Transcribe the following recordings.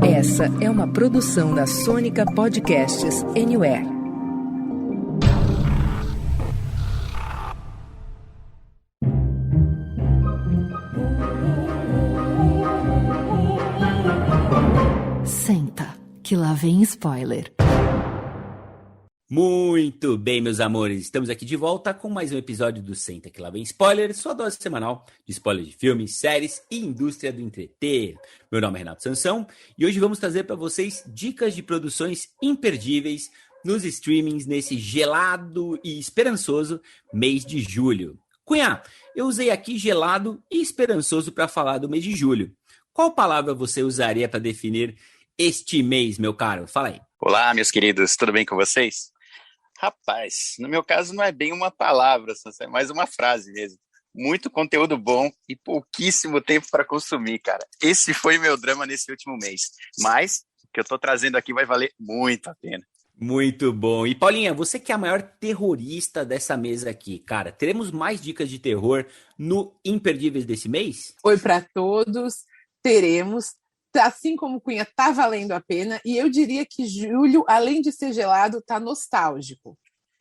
Essa é uma produção da Sônica Podcasts Anywhere. Senta, que lá vem spoiler. Muito bem, meus amores, estamos aqui de volta com mais um episódio do Senta que lá vem spoiler, sua dose semanal de spoilers de filmes, séries e indústria do entreter. Meu nome é Renato Sansão e hoje vamos trazer para vocês dicas de produções imperdíveis nos streamings nesse gelado e esperançoso mês de julho. Cunha, eu usei aqui gelado e esperançoso para falar do mês de julho. Qual palavra você usaria para definir este mês, meu caro? Fala aí. Olá, meus queridos, tudo bem com vocês? Rapaz, no meu caso não é bem uma palavra, é mais uma frase mesmo. Muito conteúdo bom e pouquíssimo tempo para consumir, cara. Esse foi meu drama nesse último mês. Mas o que eu tô trazendo aqui vai valer muito a pena. Muito bom. E Paulinha, você que é a maior terrorista dessa mesa aqui, cara, teremos mais dicas de terror no Imperdíveis desse mês? Oi para todos, teremos. Assim como Cunha, tá valendo a pena. E eu diria que julho, além de ser gelado, tá nostálgico.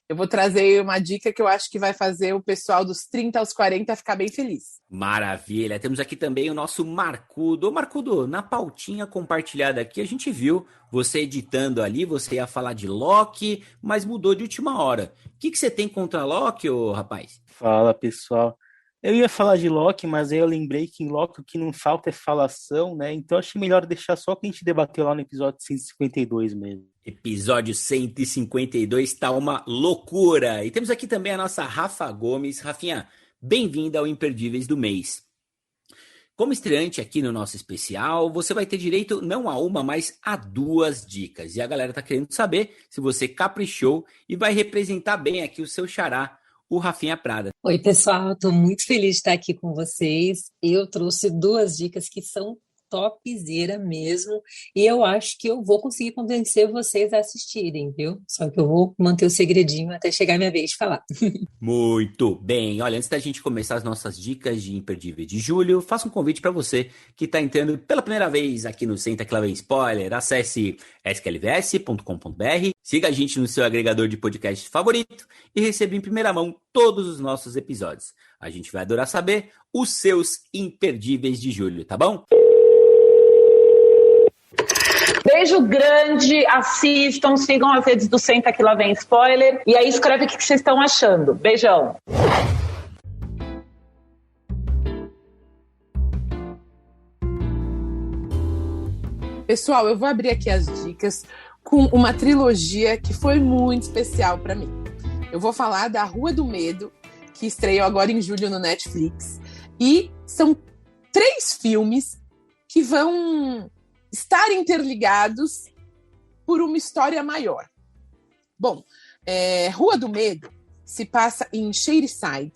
Eu vou trazer uma dica que eu acho que vai fazer o pessoal dos 30 aos 40 ficar bem feliz. Maravilha. Temos aqui também o nosso Marcudo. Ô, Marcudo, na pautinha compartilhada aqui, a gente viu você editando ali, você ia falar de Loki, mas mudou de última hora. O que você tem contra Loki, ô rapaz? Fala, pessoal. Eu ia falar de Loki, mas aí eu lembrei que em Loki o que não falta é falação, né? Então achei melhor deixar só o que a gente debateu lá no episódio 152 mesmo. Episódio 152 tá uma loucura. E temos aqui também a nossa Rafa Gomes. Rafinha, bem-vinda ao Imperdíveis do mês. Como estreante aqui no nosso especial, você vai ter direito não a uma, mas a duas dicas. E a galera tá querendo saber se você caprichou e vai representar bem aqui o seu xará, o Rafinha Prada. Oi, pessoal, estou muito feliz de estar aqui com vocês. Eu trouxe duas dicas que são topzera mesmo, e eu acho que eu vou conseguir convencer vocês a assistirem, viu? Só que eu vou manter o segredinho até chegar a minha vez de falar. Muito bem. Olha, antes da gente começar as nossas dicas de Imperdível de julho, faço um convite para você que está entrando pela primeira vez aqui no Senta que lá vem spoiler. Acesse sklvs.com.br, siga a gente no seu agregador de podcast favorito e receba em primeira mão todos os nossos episódios. A gente vai adorar saber os seus imperdíveis de julho, tá bom? Beijo grande, assistam, sigam as redes do Senta que lá vem spoiler e aí escreve o que vocês estão achando. Beijão. Pessoal, eu vou abrir aqui as dicas com uma trilogia que foi muito especial para mim. Eu vou falar da Rua do Medo, que estreou agora em julho no Netflix. E são 3 filmes que vão estar interligados por uma história maior. Bom, Rua do Medo se passa em Shadyside,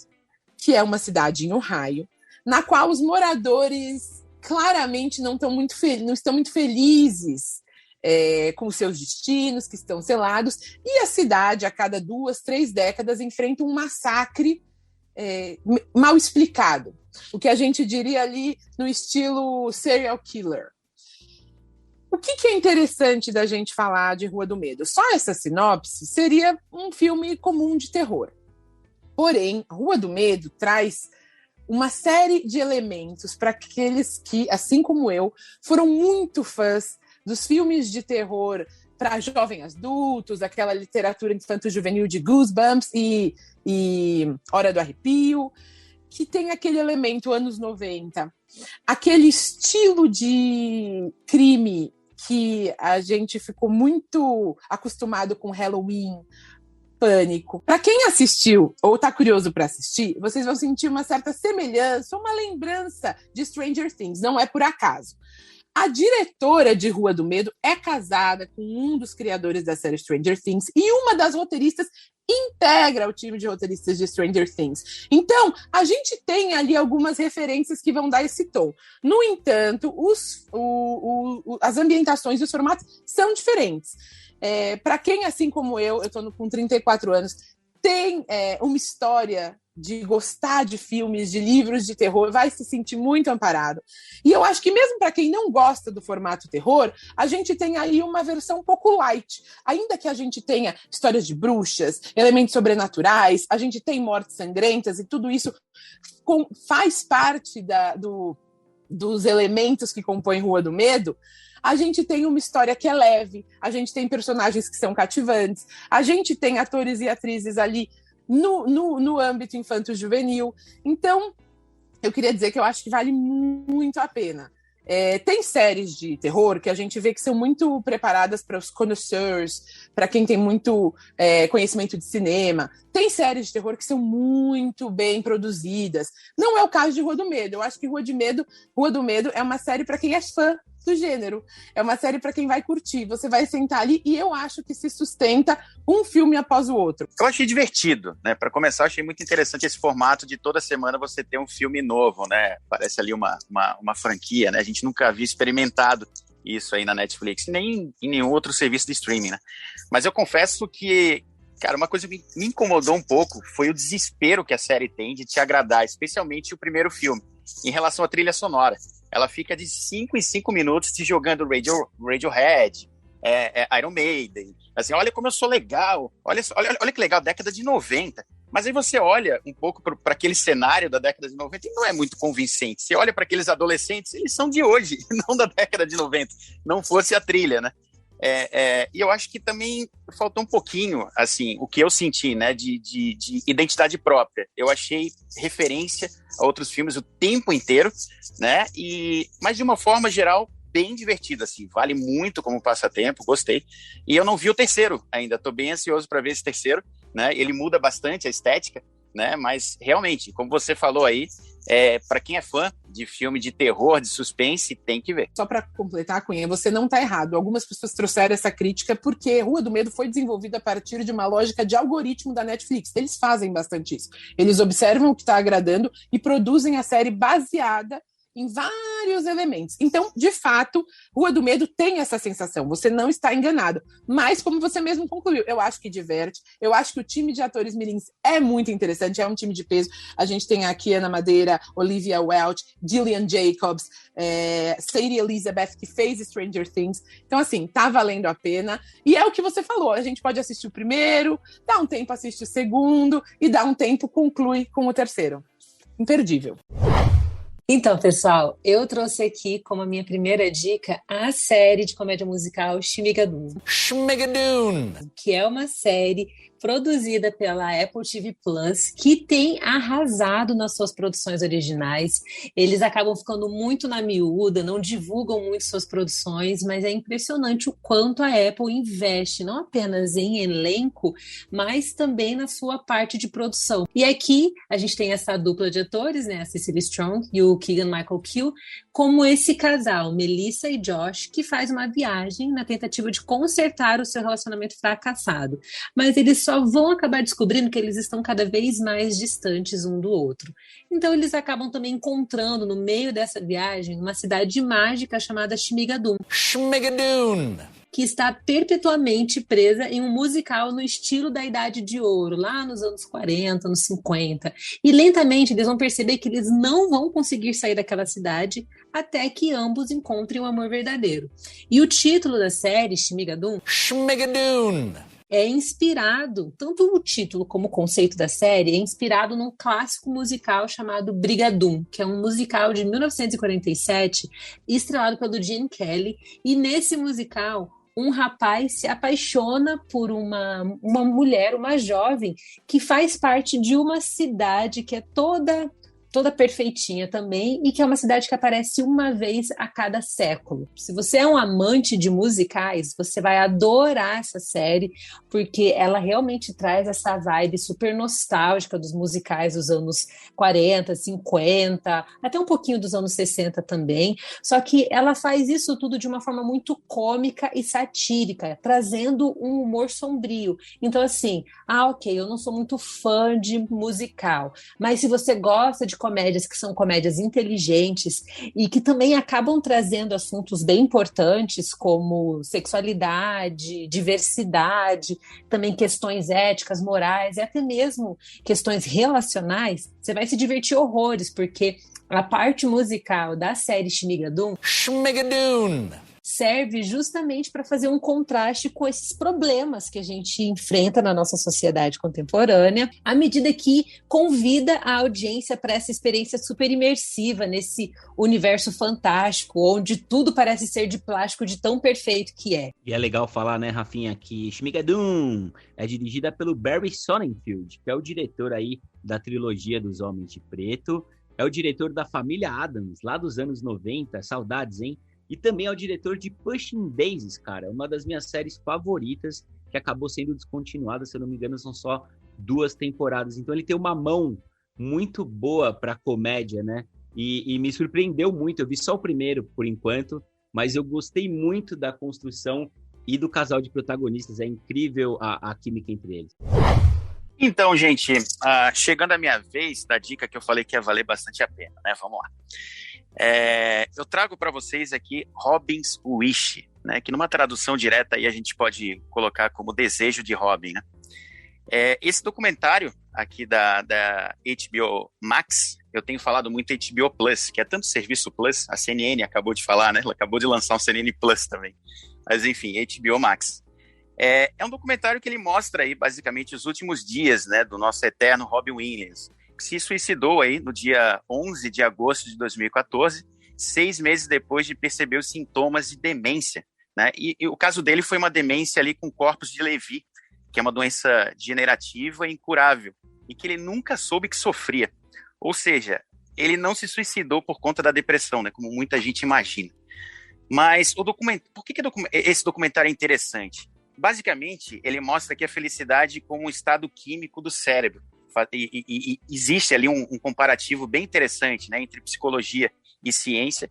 que é uma cidade em Ohio, na qual os moradores claramente não estão muito felizes com seus destinos, que estão selados, e a cidade, a cada 2, 3 décadas, enfrenta um massacre mal explicado. O que a gente diria ali no estilo serial killer. O que é interessante da gente falar de Rua do Medo? Só essa sinopse seria um filme comum de terror. Porém, Rua do Medo traz uma série de elementos para aqueles que, assim como eu, foram muito fãs dos filmes de terror para jovens adultos, aquela literatura infanto-juvenil de Goosebumps e Hora do Arrepio, que tem aquele elemento anos 90, aquele estilo de crime que a gente ficou muito acostumado com Halloween, Pânico. Para quem assistiu ou está curioso para assistir, vocês vão sentir uma certa semelhança, uma lembrança de Stranger Things, não é por acaso. A diretora de Rua do Medo é casada com um dos criadores da série Stranger Things e uma das roteiristas integra o time de roteiristas de Stranger Things. Então, a gente tem ali algumas referências que vão dar esse tom. No entanto, as ambientações e os formatos são diferentes. Para quem, assim como eu estou com 34 anos, tem uma história de gostar de filmes, de livros de terror, vai se sentir muito amparado. E eu acho que mesmo para quem não gosta do formato terror, a gente tem aí uma versão um pouco light. Ainda que a gente tenha histórias de bruxas, elementos sobrenaturais, a gente tem mortes sangrentas e tudo isso faz parte dos elementos que compõem Rua do Medo. A gente tem uma história que é leve, a gente tem personagens que são cativantes, a gente tem atores e atrizes ali no âmbito infanto-juvenil. Então, eu queria dizer que eu acho que vale muito a pena. Tem séries de terror que a gente vê que são muito preparadas para os connoisseurs, para quem tem muito conhecimento de cinema. Tem séries de terror que são muito bem produzidas. Não é o caso de Rua do Medo. Eu acho que Rua do Medo é uma série para quem é fã do gênero. É uma série para quem vai curtir. Você vai sentar ali e eu acho que se sustenta um filme após o outro. Eu achei divertido, né? Para começar, eu achei muito interessante esse formato de toda semana você ter um filme novo, né? Parece ali uma franquia, né? A gente nunca havia experimentado isso aí na Netflix, nem em nenhum outro serviço de streaming, né? Mas eu confesso que, cara, uma coisa que me incomodou um pouco foi o desespero que a série tem de te agradar, especialmente o primeiro filme, em relação à trilha sonora. Ela fica de 5 em 5 minutos te jogando Radiohead, Iron Maiden. Assim, olha como eu sou legal, olha que legal, década de 90. Mas aí você olha um pouco para aquele cenário da década de 90 e não é muito convincente. Você olha para aqueles adolescentes, eles são de hoje, não da década de 90. Não fosse a trilha, né? E eu acho que também faltou um pouquinho, assim, o que eu senti, né, de identidade própria. Eu achei referência a outros filmes o tempo inteiro, né, mas de uma forma geral, bem divertido, assim, vale muito como passatempo, gostei. E eu não vi o terceiro ainda, estou bem ansioso para ver esse terceiro, né, ele muda bastante a estética, né, mas realmente, como você falou aí, para quem é fã de filme de terror, de suspense, tem que ver. Só para completar, Cunha, você não está errado. Algumas pessoas trouxeram essa crítica porque Rua do Medo foi desenvolvida a partir de uma lógica de algoritmo da Netflix. Eles fazem bastante isso. Eles observam o que está agradando e produzem a série baseada em vários elementos. Então, de fato, Rua do Medo tem essa sensação, você não está enganado. Mas, como você mesmo concluiu, eu acho que diverte, eu acho que o time de atores mirins é muito interessante, é um time de peso. A gente tem aqui Ana Madeira, Olivia Welch, Gillian Jacobs, Sadie Elizabeth, que fez Stranger Things. Então, assim, tá valendo a pena. E é o que você falou, a gente pode assistir o primeiro, dá um tempo, assiste o segundo, e dá um tempo, conclui com o terceiro. Imperdível. Então, pessoal, eu trouxe aqui como a minha primeira dica a série de comédia musical Shmigadoon. Shmigadoon! Que é uma série produzida pela Apple TV Plus, que tem arrasado nas suas produções originais. Eles acabam ficando muito na miúda, não divulgam muito suas produções, mas é impressionante o quanto a Apple investe, não apenas em elenco, mas também na sua parte de produção. E aqui a gente tem essa dupla de atores, né, a Cecily Strong e o Keegan-Michael Key, como esse casal, Melissa e Josh, que faz uma viagem na tentativa de consertar o seu relacionamento fracassado. Mas eles só vão acabar descobrindo que eles estão cada vez mais distantes um do outro. Então eles acabam também encontrando no meio dessa viagem uma cidade mágica chamada Shmigadoon. Shmigadoon! Que está perpetuamente presa em um musical no estilo da Idade de Ouro, lá nos anos 40, anos 50. E lentamente eles vão perceber que eles não vão conseguir sair daquela cidade até que ambos encontrem o amor verdadeiro. E o título da série, Shmigadoon, é inspirado, tanto o título como o conceito da série, é inspirado num clássico musical chamado Brigadoon, que é um musical de 1947, estrelado pelo Gene Kelly. E nesse musical, um rapaz se apaixona por uma mulher, uma jovem, que faz parte de uma cidade que é toda perfeitinha também, e que é uma cidade que aparece uma vez a cada século. Se você é um amante de musicais, você vai adorar essa série, porque ela realmente traz essa vibe super nostálgica dos musicais dos anos 40, 50, até um pouquinho dos anos 60 também, só que ela faz isso tudo de uma forma muito cômica e satírica, trazendo um humor sombrio. Então, assim, ok, eu não sou muito fã de musical, mas se você gosta de comédias que são comédias inteligentes e que também acabam trazendo assuntos bem importantes como sexualidade, diversidade, também questões éticas, morais e até mesmo questões relacionais, você vai se divertir horrores, porque a parte musical da série Schmigadoon serve justamente para fazer um contraste com esses problemas que a gente enfrenta na nossa sociedade contemporânea, à medida que convida a audiência para essa experiência super imersiva nesse universo fantástico, onde tudo parece ser de plástico de tão perfeito que é. E é legal falar, né, Rafinha, que Schmigadoon é dirigida pelo Barry Sonnenfeld, que é o diretor aí da trilogia dos Homens de Preto, é o diretor da Família Addams, lá dos anos 90, saudades, hein? E também é o diretor de Pushing Daisies, cara, uma das minhas séries favoritas, que acabou sendo descontinuada, se eu não me engano, são só 2 temporadas. Então ele tem uma mão muito boa para comédia, né? E me surpreendeu muito. Eu vi só o primeiro, por enquanto, mas eu gostei muito da construção e do casal de protagonistas. É incrível a química entre eles. Então, gente, chegando a minha vez da dica que eu falei que ia valer bastante a pena, né? Vamos lá. Eu trago para vocês aqui Robin's Wish, né? Que numa tradução direta aí a gente pode colocar como Desejo de Robin, né? Esse documentário aqui da HBO Max, eu tenho falado muito HBO Plus, que é tanto serviço Plus, a CNN acabou de falar, né? Ela acabou de lançar um CNN Plus também. Mas enfim, HBO Max. É um documentário que ele mostra aí basicamente os últimos dias, né, do nosso eterno Robin Williams, que se suicidou aí no dia 11 de agosto de 2014, 6 meses depois de perceber os sintomas de demência, né? E o caso dele foi uma demência ali com corpus de Levy, que é uma doença degenerativa e incurável, e que ele nunca soube que sofria. Ou seja, ele não se suicidou por conta da depressão, né, como muita gente imagina. Mas por que esse documentário é interessante? Basicamente, ele mostra aqui a felicidade como um estado químico do cérebro. E existe ali um comparativo bem interessante, né, entre psicologia e ciência,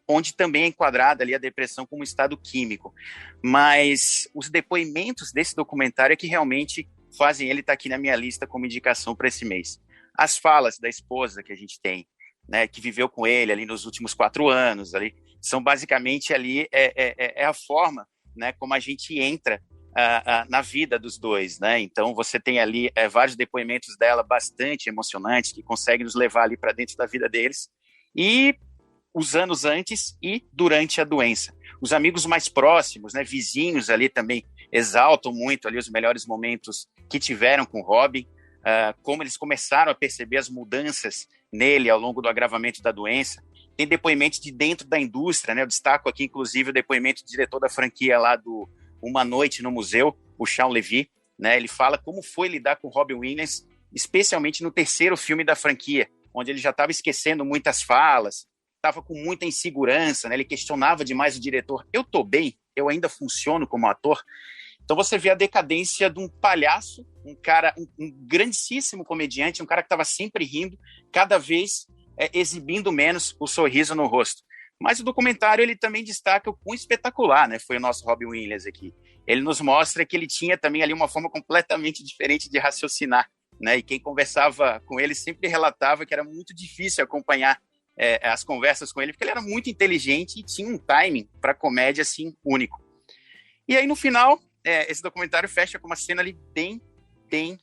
onde também é enquadrada ali a depressão como um estado químico. Mas os depoimentos desse documentário é que realmente fazem ele estar aqui na minha lista como indicação para esse mês. As falas da esposa que a gente tem, né, que viveu com ele ali nos últimos 4 anos, ali, são basicamente ali a forma, né, como a gente entra na vida dos dois, né? Então você tem ali vários depoimentos dela bastante emocionantes que conseguem nos levar ali para dentro da vida deles, e os anos antes e durante a doença. Os amigos mais próximos, né, vizinhos ali também exaltam muito ali os melhores momentos que tiveram com o Robin, como eles começaram a perceber as mudanças nele ao longo do agravamento da doença. Tem depoimentos de dentro da indústria, né? Eu destaco aqui, inclusive, o depoimento do diretor da franquia lá do Uma Noite no Museu, o Shawn Levy, né? Ele fala como foi lidar com o Robin Williams, especialmente no 3º filme da franquia, onde ele já estava esquecendo muitas falas, estava com muita insegurança, né? Ele questionava demais o diretor. Eu tô bem? Eu ainda funciono como ator? Então você vê a decadência de um palhaço, um cara, um grandíssimo comediante, um cara que estava sempre rindo, cada vez exibindo menos o sorriso no rosto. Mas o documentário ele também destaca o quão espetacular, né, foi o nosso Robin Williams aqui. Ele nos mostra que ele tinha também ali uma forma completamente diferente de raciocinar, né? E quem conversava com ele sempre relatava que era muito difícil acompanhar as conversas com ele, porque ele era muito inteligente e tinha um timing para comédia assim único. E aí no final esse documentário fecha com uma cena ali bem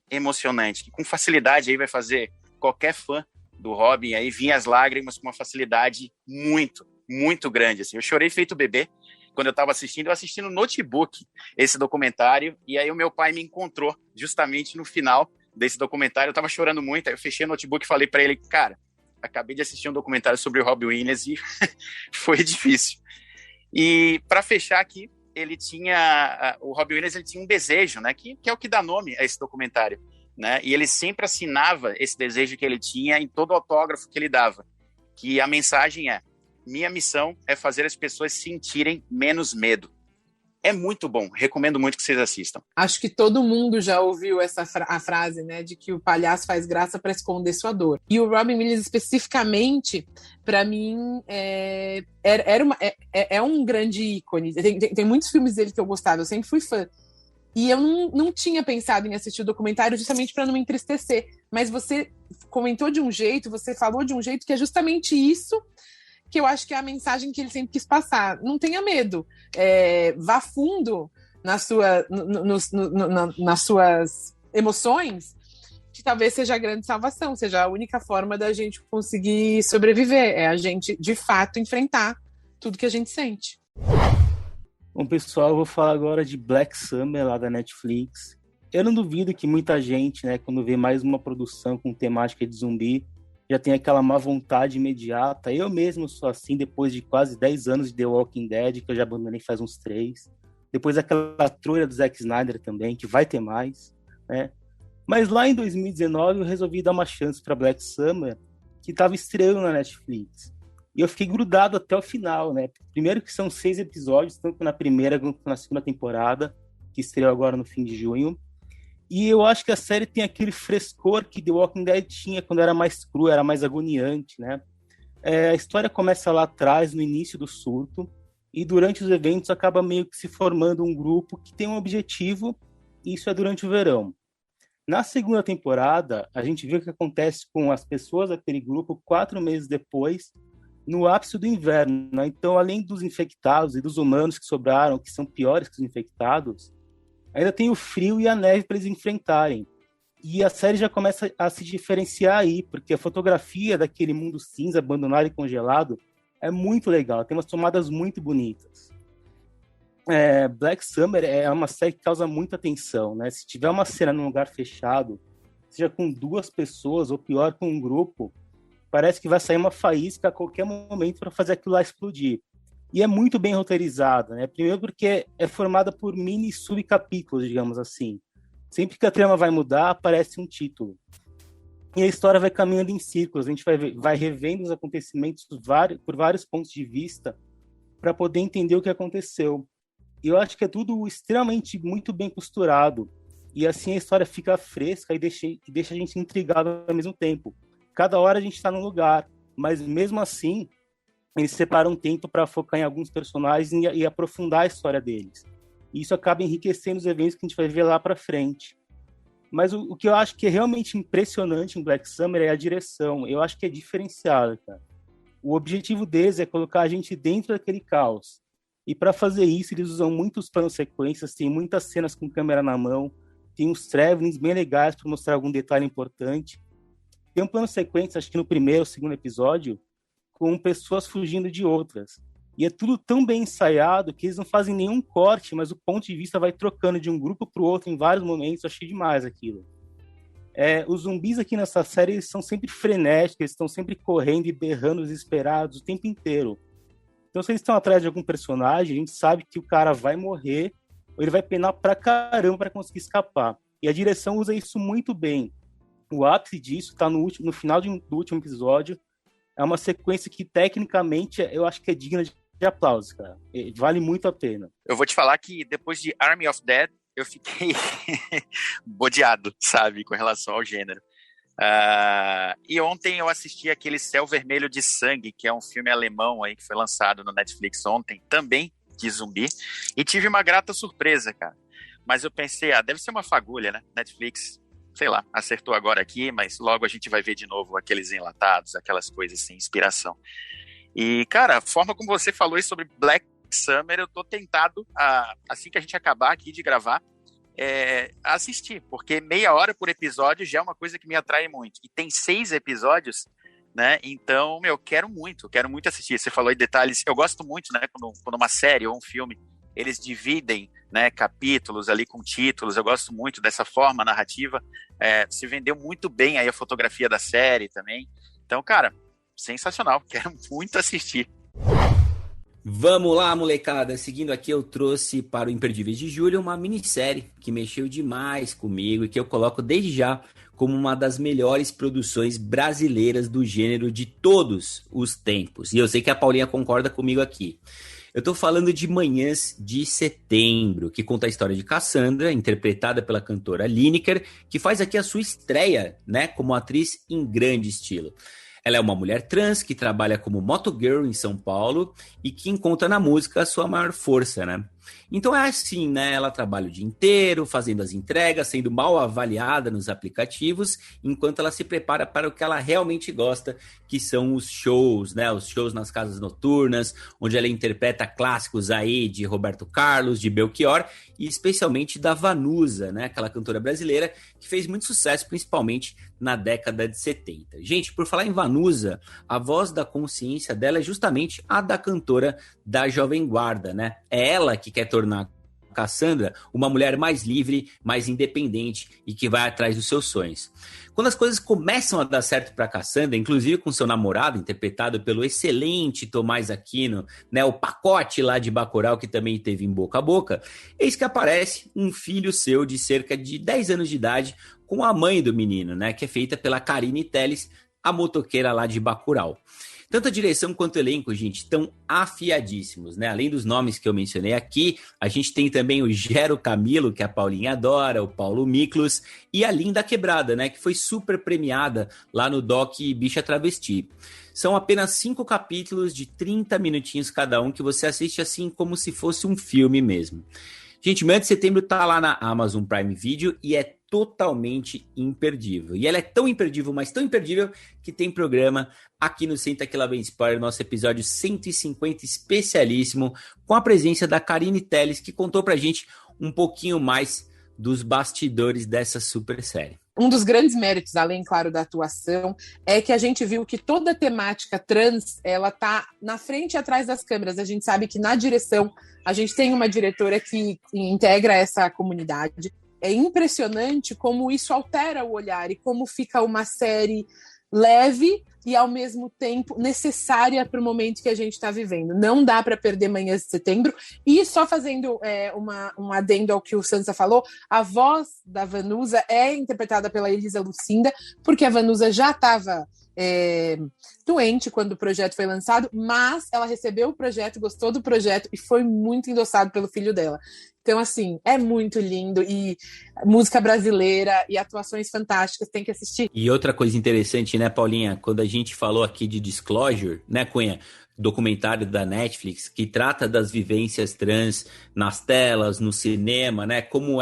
emocionante, que com facilidade aí vai fazer qualquer fã do Robin aí vir as lágrimas com uma facilidade muito, muito grande, assim. Eu chorei feito bebê quando eu estava assistindo. Eu assisti no notebook esse documentário, e aí o meu pai me encontrou justamente no final desse documentário. Eu estava chorando muito, aí eu fechei o notebook e falei para ele, cara, acabei de assistir um documentário sobre o Robin Williams e foi difícil. E para fechar aqui, o Robin Williams ele tinha um desejo, né, que é o que dá nome a esse documentário, né? E ele sempre assinava esse desejo que ele tinha em todo autógrafo que ele dava, que a mensagem é: minha missão é fazer as pessoas sentirem menos medo. É muito bom, recomendo muito que vocês assistam. Acho que todo mundo já ouviu a frase, né, de que o palhaço faz graça para esconder sua dor. E o Robin Williams especificamente, para mim, é um grande ícone. Tem muitos filmes dele que eu gostava, eu sempre fui fã. E eu não tinha pensado em assistir o documentário justamente para não me entristecer, mas você comentou de um jeito, você falou de um jeito que é justamente isso que eu acho que é a mensagem que ele sempre quis passar. Não tenha medo, vá fundo nas suas emoções, que talvez seja a grande salvação, seja a única forma da gente conseguir sobreviver, é a gente, de fato, enfrentar tudo que a gente sente. Bom, pessoal, eu vou falar agora de Black Summer, lá da Netflix. Eu não duvido que muita gente, né, quando vê mais uma produção com temática de zumbi, já tem aquela má vontade imediata. Eu mesmo sou assim, depois de quase 10 anos de The Walking Dead, que eu já abandonei faz uns 3. Depois aquela trolha do Zack Snyder também, que vai ter mais, né? Mas lá em 2019 eu resolvi dar uma chance para Black Summer, que estava estreando na Netflix. E eu fiquei grudado até o final, né? Primeiro que são 6 episódios, tanto na primeira quanto na segunda temporada, que estreou agora no fim de junho. E eu acho que a série tem aquele frescor que The Walking Dead tinha quando era mais cru, era mais agoniante, né? A história começa lá atrás, no início do surto, e durante os eventos acaba meio que se formando um grupo que tem um objetivo, e isso é durante o verão. Na segunda temporada, a gente vê o que acontece com as pessoas daquele grupo 4 meses depois, no ápice do inverno, né? Então, além dos infectados e dos humanos que sobraram, que são piores que os infectados, ainda tem o frio e a neve para eles enfrentarem. E a série já começa a se diferenciar aí, porque a fotografia daquele mundo cinza, abandonado e congelado é muito legal, tem umas tomadas muito bonitas. Black Summer é uma série que causa muita tensão, né? Se tiver uma cena num lugar fechado, seja com 2 pessoas ou pior, com um grupo, parece que vai sair uma faísca a qualquer momento para fazer aquilo lá explodir. E é muito bem roteirizada, né? Primeiro porque é formada por mini subcapítulos, digamos assim. Sempre que a trama vai mudar, aparece um título. E a história vai caminhando em círculos, a gente vai revendo os acontecimentos por vários pontos de vista para poder entender o que aconteceu. E eu acho que é tudo extremamente muito bem costurado. E assim a história fica fresca e deixa a gente intrigado ao mesmo tempo. Cada hora a gente está num lugar, mas mesmo assim eles separam um tempo para focar em alguns personagens e aprofundar a história deles. E isso acaba enriquecendo os eventos que a gente vai ver lá para frente. Mas o que eu acho que é realmente impressionante em Black Summer é a direção. Eu acho que é diferenciada, cara. O objetivo deles é colocar a gente dentro daquele caos. E para fazer isso, eles usam muitos planos sequências, tem muitas cenas com câmera na mão, tem uns travelings bem legais para mostrar algum detalhe importante. Tem um plano sequência, acho que no primeiro ou segundo episódio, com pessoas fugindo de outras. E é tudo tão bem ensaiado que eles não fazem nenhum corte, mas o ponto de vista vai trocando de um grupo para o outro em vários momentos. Eu achei demais aquilo. Os zumbis aqui nessa série eles são sempre frenéticos, eles estão sempre correndo e berrando desesperados o tempo inteiro. Então, se eles estão atrás de algum personagem, a gente sabe que o cara vai morrer ou ele vai penar pra caramba para conseguir escapar. E a direção usa isso muito bem. O ápice disso está no final do último episódio. É uma sequência que, tecnicamente, eu acho que é digna de aplausos, cara. Vale muito a pena. Eu vou te falar que depois de Army of Dead, eu fiquei bodeado, sabe, com relação ao gênero. E ontem eu assisti aquele Céu Vermelho de Sangue, que é um filme alemão aí que foi lançado no Netflix ontem, também de zumbi, e tive uma grata surpresa, cara. Mas eu pensei, deve ser uma fagulha, né? Netflix, sei lá, acertou agora aqui, mas logo a gente vai ver de novo aqueles enlatados, aquelas coisas sem inspiração. E, cara, a forma como você falou aí sobre Black Summer, eu tô tentado, assim que a gente acabar aqui de gravar, a assistir, porque meia hora por episódio já é uma coisa que me atrai muito. E tem 6 episódios, né? Então, quero muito assistir. Você falou em detalhes, eu gosto muito, né? Quando uma série ou um filme, eles dividem, né, capítulos ali com títulos, eu gosto muito dessa forma narrativa. Se vendeu muito bem aí a fotografia da série também. Então, cara, sensacional, quero muito assistir. Vamos lá, molecada. Seguindo aqui, eu trouxe para o Imperdíveis de Julho uma minissérie que mexeu demais comigo e que eu coloco desde já como uma das melhores produções brasileiras do gênero de todos os tempos. E eu sei que a Paulinha concorda comigo aqui. Eu tô falando de Manhãs de Setembro, que conta a história de Cassandra, interpretada pela cantora Lineker, que faz aqui a sua estreia, né, como atriz em grande estilo. Ela é uma mulher trans que trabalha como motogirl em São Paulo e que encontra na música a sua maior força, né? Então é assim, né? Ela trabalha o dia inteiro, fazendo as entregas, sendo mal avaliada nos aplicativos, enquanto ela se prepara para o que ela realmente gosta, que são os shows, né? Os shows nas casas noturnas, onde ela interpreta clássicos aí de Roberto Carlos, de Belchior, e especialmente da Vanusa, né? Aquela cantora brasileira que fez muito sucesso, principalmente na década de 70. Gente, por falar em Vanusa, a voz da consciência dela é justamente a da cantora da Jovem Guarda, né? É ela que quer tornar Cassandra uma mulher mais livre, mais independente e que vai atrás dos seus sonhos. Quando as coisas começam a dar certo para Cassandra, inclusive com seu namorado, interpretado pelo excelente Tomás Aquino, né, o pacote lá de Bacurau que também teve em Boca a Boca, eis que aparece um filho seu de cerca de 10 anos de idade com a mãe do menino, né, que é feita pela Karine Telles, a motoqueira lá de Bacurau. Tanto a direção quanto o elenco, gente, estão afiadíssimos, né? Além dos nomes que eu mencionei aqui, a gente tem também o Gero Camilo, que a Paulinha adora, o Paulo Miklos, e a Linda Quebrada, né? Que foi super premiada lá no Doc Bicha Travesti. São apenas 5 capítulos de 30 minutinhos cada um, que você assiste assim como se fosse um filme mesmo. Gente, Mês de Setembro tá lá na Amazon Prime Video e é totalmente imperdível. E ela é tão imperdível, mas tão imperdível, que tem programa aqui no Senta Que Lá Vem Spoiler, nosso episódio 150 especialíssimo, com a presença da Karine Telles, que contou pra gente um pouquinho mais dos bastidores dessa super série. Um dos grandes méritos, além, claro, da atuação, é que a gente viu que toda a temática trans, ela tá na frente e atrás das câmeras. A gente sabe que na direção, a gente tem uma diretora que integra essa comunidade. É impressionante como isso altera o olhar e como fica uma série leve e, ao mesmo tempo, necessária para o momento que a gente está vivendo. Não dá para perder Manhãs de Setembro. E só fazendo um adendo ao que o Sansa falou, a voz da Vanusa é interpretada pela Elisa Lucinda, porque a Vanusa já estava doente quando o projeto foi lançado, mas ela recebeu o projeto, gostou do projeto e foi muito endossado pelo filho dela. Então, assim, é muito lindo e música brasileira e atuações fantásticas, tem que assistir. E outra coisa interessante, né, Paulinha? Quando a gente falou aqui de Disclosure, né, Cunha? Documentário da Netflix, que trata das vivências trans nas telas, no cinema, né? Como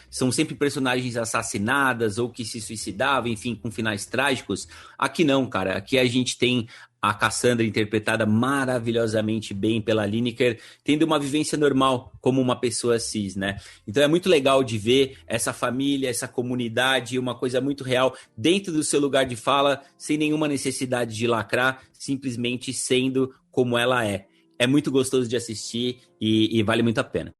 são sempre personagens assassinadas ou que se suicidavam, enfim, com finais trágicos. Aqui não, cara. Aqui a gente tem a Cassandra interpretada maravilhosamente bem pela Lineker, tendo uma vivência normal como uma pessoa cis, né? Então é muito legal de ver essa família, essa comunidade, uma coisa muito real dentro do seu lugar de fala, sem nenhuma necessidade de lacrar, simplesmente sendo como ela é. É muito gostoso de assistir e vale muito a pena.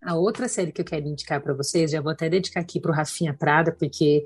A outra série que eu quero indicar para vocês, já vou até dedicar aqui para o Rafinha Prada, porque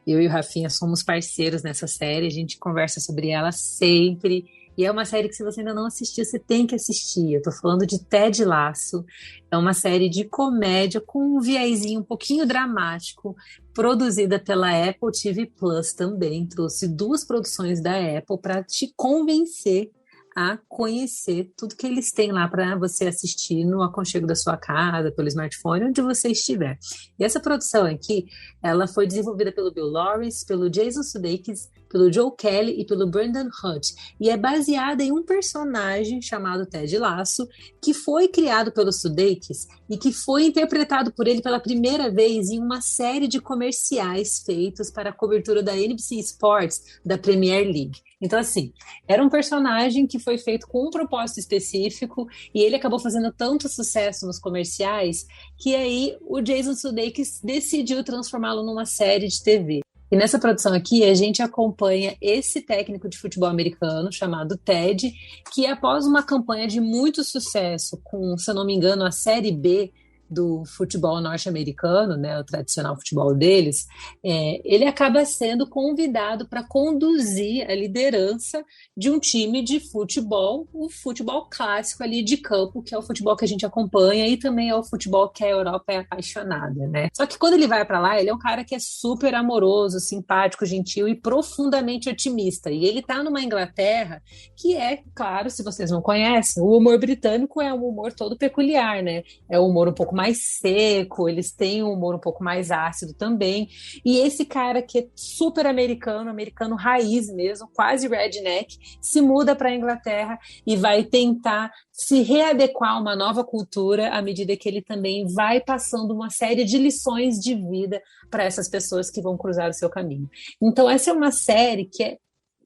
eu e o Rafinha somos parceiros nessa série, a gente conversa sobre ela sempre, e é uma série que, se você ainda não assistiu, você tem que assistir. Eu tô falando de Ted Lasso, é uma série de comédia com um viezinho um pouquinho dramático, produzida pela Apple TV Plus também, trouxe 2 produções da Apple para te convencer a conhecer tudo que eles têm lá para você assistir no aconchego da sua casa, pelo smartphone, onde você estiver. E essa produção aqui, ela foi desenvolvida pelo Bill Lawrence, pelo Jason Sudeikis, pelo Joe Kelly e pelo Brendan Hutt, e é baseada em um personagem chamado Ted Lasso, que foi criado pelo Sudeikis e que foi interpretado por ele pela primeira vez em uma série de comerciais feitos para a cobertura da NBC Sports, da Premier League. Então, assim, era um personagem que foi feito com um propósito específico e ele acabou fazendo tanto sucesso nos comerciais que aí o Jason Sudeikis decidiu transformá-lo numa série de TV. E nessa produção aqui, a gente acompanha esse técnico de futebol americano chamado Ted, que após uma campanha de muito sucesso com, se eu não me engano, a Série B do futebol norte-americano, né, o tradicional futebol deles, ele acaba sendo convidado para conduzir a liderança de um time de futebol, o futebol clássico ali de campo, que é o futebol que a gente acompanha e também é o futebol que a Europa é apaixonada, né? Só que quando ele vai para lá, ele é um cara que é super amoroso, simpático, gentil e profundamente otimista. E ele tá numa Inglaterra que é, claro, se vocês não conhecem, o humor britânico é um humor todo peculiar, né? É um humor um pouco mais seco, eles têm um humor um pouco mais ácido também. E esse cara que é super americano raiz mesmo, quase redneck, se muda para a Inglaterra e vai tentar se readequar a uma nova cultura à medida que ele também vai passando uma série de lições de vida para essas pessoas que vão cruzar o seu caminho. Então, essa é uma série que é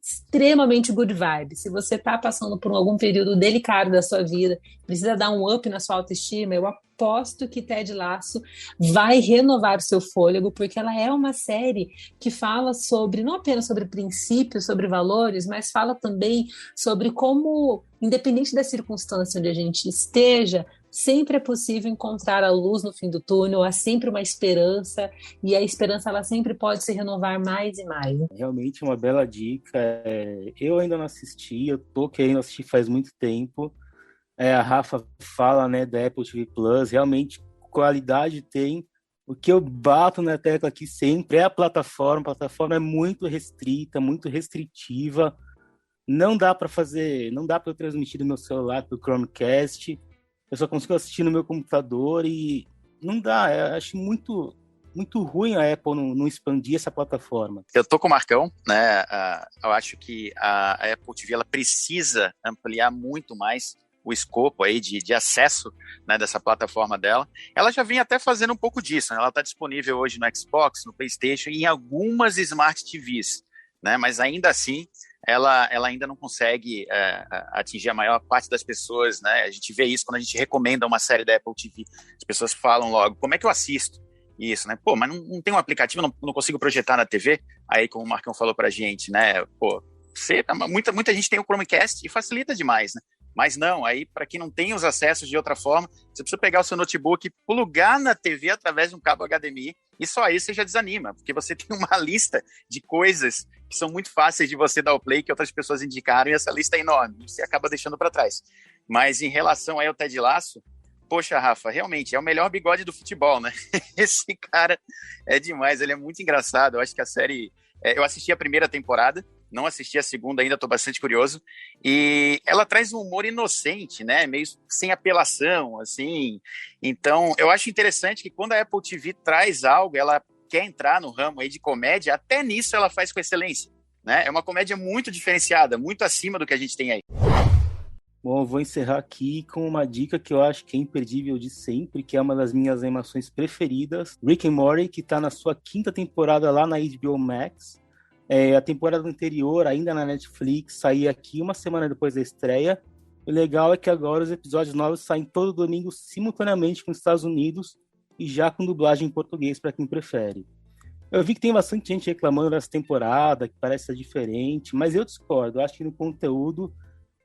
extremamente good vibe. Se você está passando por algum período delicado da sua vida, precisa dar um up na sua autoestima, eu aposto que Ted Lasso vai renovar o seu fôlego, porque ela é uma série que fala sobre, não apenas sobre princípios, sobre valores, mas fala também sobre como, independente da circunstância onde a gente esteja, sempre é possível encontrar a luz no fim do túnel, há sempre uma esperança, e a esperança ela sempre pode se renovar mais e mais. Realmente uma bela dica. Eu ainda não assisti, eu tô querendo assistir faz muito tempo. A Rafa fala, né, da Apple TV Plus, realmente qualidade tem. O que eu bato na tecla aqui sempre é a plataforma é muito restrita, muito restritiva. Não dá para eu transmitir do meu celular pro Chromecast. Eu só consigo assistir no meu computador e não dá. Eu acho muito ruim a Apple não expandir essa plataforma. Eu tô com o Marcão, né? Eu acho que a Apple TV ela precisa ampliar muito mais o escopo aí de acesso, né, dessa plataforma dela. Ela já vinha até fazendo um pouco disso, né? Ela está disponível hoje no Xbox, no PlayStation e em algumas Smart TVs, né? Mas ainda assim, ela ainda não consegue atingir a maior parte das pessoas, né? A gente vê isso quando a gente recomenda uma série da Apple TV. As pessoas falam logo, como é que eu assisto isso, né? Pô, mas não tem um aplicativo, não consigo projetar na TV? Aí, como o Marcão falou pra gente, né? Pô, muita gente tem o Chromecast e facilita demais, né? Mas não, aí para quem não tem os acessos de outra forma, você precisa pegar o seu notebook, plugar na TV através de um cabo HDMI e só aí você já desanima, porque você tem uma lista de coisas que são muito fáceis de você dar o play, que outras pessoas indicaram, e essa lista é enorme, você acaba deixando para trás. Mas em relação aí ao Ted Lasso, poxa, Rafa, realmente é o melhor bigode do futebol, né? Esse cara é demais, ele é muito engraçado. Eu acho que a série... eu assisti a primeira temporada, não assisti a segunda ainda, estou bastante curioso. E ela traz um humor inocente, né? Meio sem apelação, assim. Então, eu acho interessante que quando a Apple TV traz algo, ela quer entrar no ramo aí de comédia, até nisso ela faz com excelência, né? É uma comédia muito diferenciada, muito acima do que a gente tem aí. Bom, eu vou encerrar aqui com uma dica que eu acho que é imperdível de sempre, que é uma das minhas animações preferidas, Rick and Morty, que está na sua 5ª temporada lá na HBO Max. A temporada anterior, ainda na Netflix, saía aqui uma semana depois da estreia. O legal é que agora os episódios novos saem todo domingo simultaneamente com os Estados Unidos e já com dublagem em português para quem prefere. Eu vi que tem bastante gente reclamando dessa temporada, que parece ser diferente, mas eu discordo. Eu acho que no conteúdo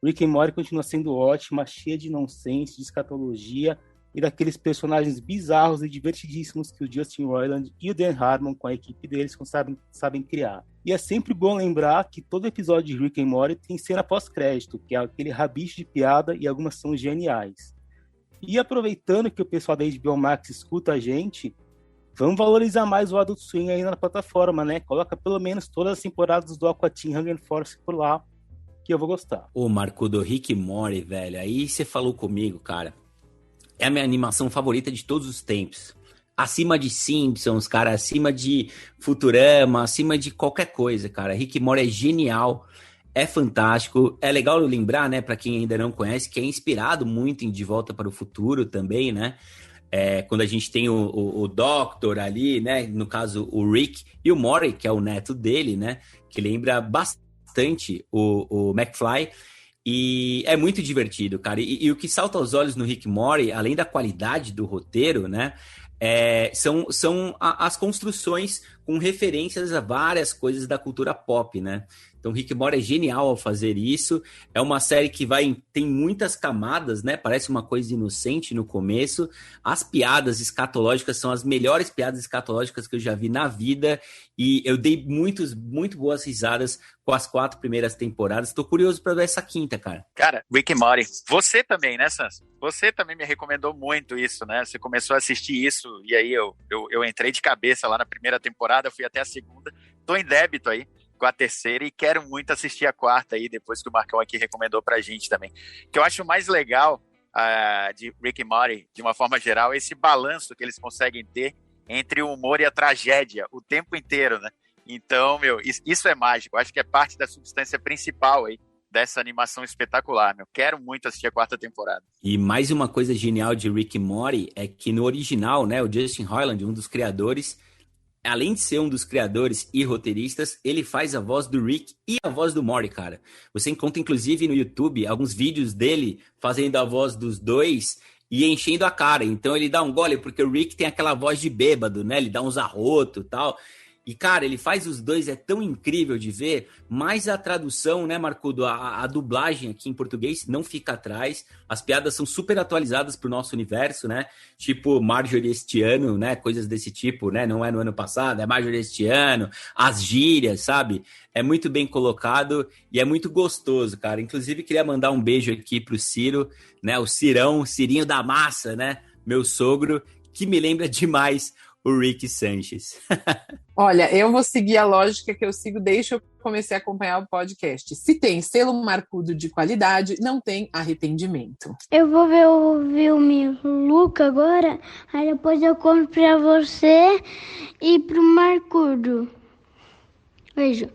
Rick and Morty continua sendo ótima, cheia de nonsense, de escatologia e daqueles personagens bizarros e divertidíssimos que o Justin Roiland e o Dan Harmon com a equipe deles sabem criar. E é sempre bom lembrar que todo episódio de Rick and Morty tem cena pós-crédito, que é aquele rabicho de piada e algumas são geniais. E aproveitando que o pessoal da HBO Max escuta a gente, vamos valorizar mais o Adult Swim aí na plataforma, né? Coloca pelo menos todas as temporadas do Aqua Teen Hunger Force por lá, que eu vou gostar. Ô, Marco, do Rick e Morty, velho, aí você falou comigo, cara. É a minha animação favorita de todos os tempos. Acima de Simpsons, cara, acima de Futurama, acima de qualquer coisa, cara. Rick e Morty é genial, é fantástico. É legal lembrar, né, pra quem ainda não conhece, que é inspirado muito em De Volta para o Futuro também, né? Quando a gente tem o Doctor ali, né? No caso, o Rick e o Morty, que é o neto dele, né? Que lembra bastante o McFly. E é muito divertido, cara. E o que salta aos olhos no Rick e Morty, além da qualidade do roteiro, né? São as construções com referências a várias coisas da cultura pop, né? Então, Rick e Morty é genial ao fazer isso. É uma série que tem muitas camadas, né? Parece uma coisa inocente no começo. As piadas escatológicas são as melhores piadas escatológicas que eu já vi na vida. E eu dei muito boas risadas com as 4 primeiras temporadas. Tô curioso pra ver essa 5ª, cara. Cara, Rick e Morty. Você também, né, Sans? Você também me recomendou muito isso, né? Você começou a assistir isso e aí eu entrei de cabeça lá na primeira temporada, fui até a 2ª. Tô em débito aí com a 3ª e quero muito assistir a 4ª aí, depois que o Marcão aqui recomendou pra gente também. O que eu acho mais legal de Rick e Morty, de uma forma geral, esse balanço que eles conseguem ter entre o humor e a tragédia o tempo inteiro, né? Então, isso é mágico. Acho que é parte da substância principal aí dessa animação espetacular, Quero muito assistir a 4ª temporada. E mais uma coisa genial de Rick e Morty é que no original, né, o Justin Roiland, um dos criadores, além de ser um dos criadores e roteiristas, ele faz a voz do Rick e a voz do Morty, cara. Você encontra, inclusive, no YouTube, alguns vídeos dele fazendo a voz dos dois e enchendo a cara. Então ele dá um gole, porque o Rick tem aquela voz de bêbado, né? Ele dá uns arrotos e tal. E, cara, ele faz os dois, é tão incrível de ver, mas a tradução, né, Marcudo, a dublagem aqui em português não fica atrás, as piadas são super atualizadas pro nosso universo, né, tipo Marjorie este ano, né, coisas desse tipo, né, não é no ano passado, é Marjorie este ano, as gírias, sabe, é muito bem colocado e é muito gostoso, cara, inclusive queria mandar um beijo aqui pro Ciro, né, o Cirinho da massa, né, meu sogro, que me lembra demais o Rick Sanchez. Olha, eu vou seguir a lógica que eu sigo desde que eu comecei a acompanhar o podcast. Se tem selo Marcudo de qualidade, não tem arrependimento. Eu vou ver o filme Luca agora, aí depois eu conto pra você e pro Marcudo. Beijo.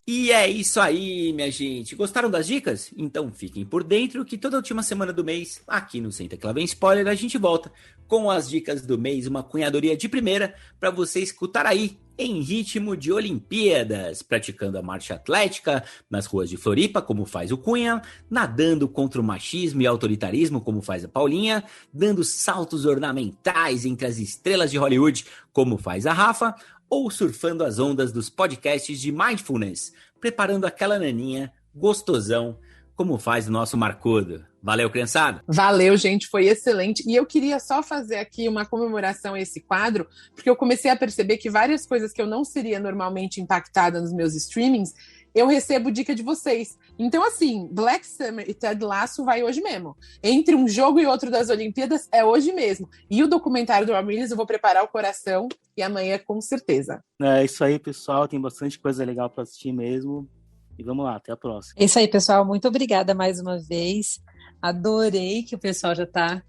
E é isso aí, minha gente. Gostaram das dicas? Então fiquem por dentro que toda última semana do mês, aqui no Senta Que Lá Vem Spoiler, a gente volta com as dicas do mês, uma cunhadoria de primeira para você escutar aí em ritmo de Olimpíadas, praticando a marcha atlética nas ruas de Floripa, como faz o Cunha, nadando contra o machismo e autoritarismo, como faz a Paulinha, dando saltos ornamentais entre as estrelas de Hollywood, como faz a Rafa, ou surfando as ondas dos podcasts de Mindfulness, preparando aquela naninha gostosão, como faz o nosso Marcudo. Valeu, criançada! Valeu, gente, foi excelente. E eu queria só fazer aqui uma comemoração a esse quadro, porque eu comecei a perceber que várias coisas que eu não seria normalmente impactada nos meus streamings, eu recebo dica de vocês. Então, assim, Black Summer e Ted Lasso vai hoje mesmo. Entre um jogo e outro das Olimpíadas, é hoje mesmo. E o documentário do Ramirez, eu vou preparar o coração e amanhã, com certeza. É isso aí, pessoal. Tem bastante coisa legal para assistir mesmo. E vamos lá, até a próxima. É isso aí, pessoal. Muito obrigada mais uma vez. Adorei que o pessoal já está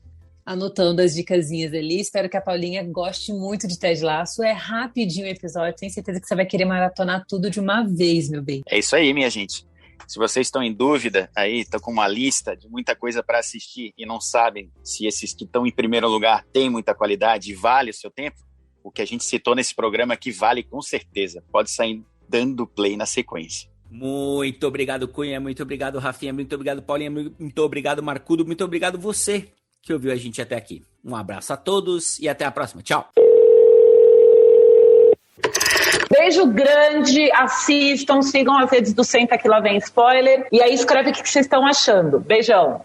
anotando as dicasinhas ali. Espero que a Paulinha goste muito de Ted Lasso. É rapidinho o episódio. Tenho certeza que você vai querer maratonar tudo de uma vez, meu bem. É isso aí, minha gente. Se vocês estão em dúvida aí, estão com uma lista de muita coisa para assistir e não sabem se esses que estão em primeiro lugar têm muita qualidade e vale o seu tempo, o que a gente citou nesse programa aqui vale com certeza. Pode sair dando play na sequência. Muito obrigado, Cunha. Muito obrigado, Rafinha. Muito obrigado, Paulinha. Muito obrigado, Marcudo. Muito obrigado você que ouviu a gente até aqui. Um abraço a todos e até a próxima. Tchau. Beijo grande, assistam, sigam as redes do Senta Que Lá Vem Spoiler e aí escreve o que vocês estão achando. Beijão.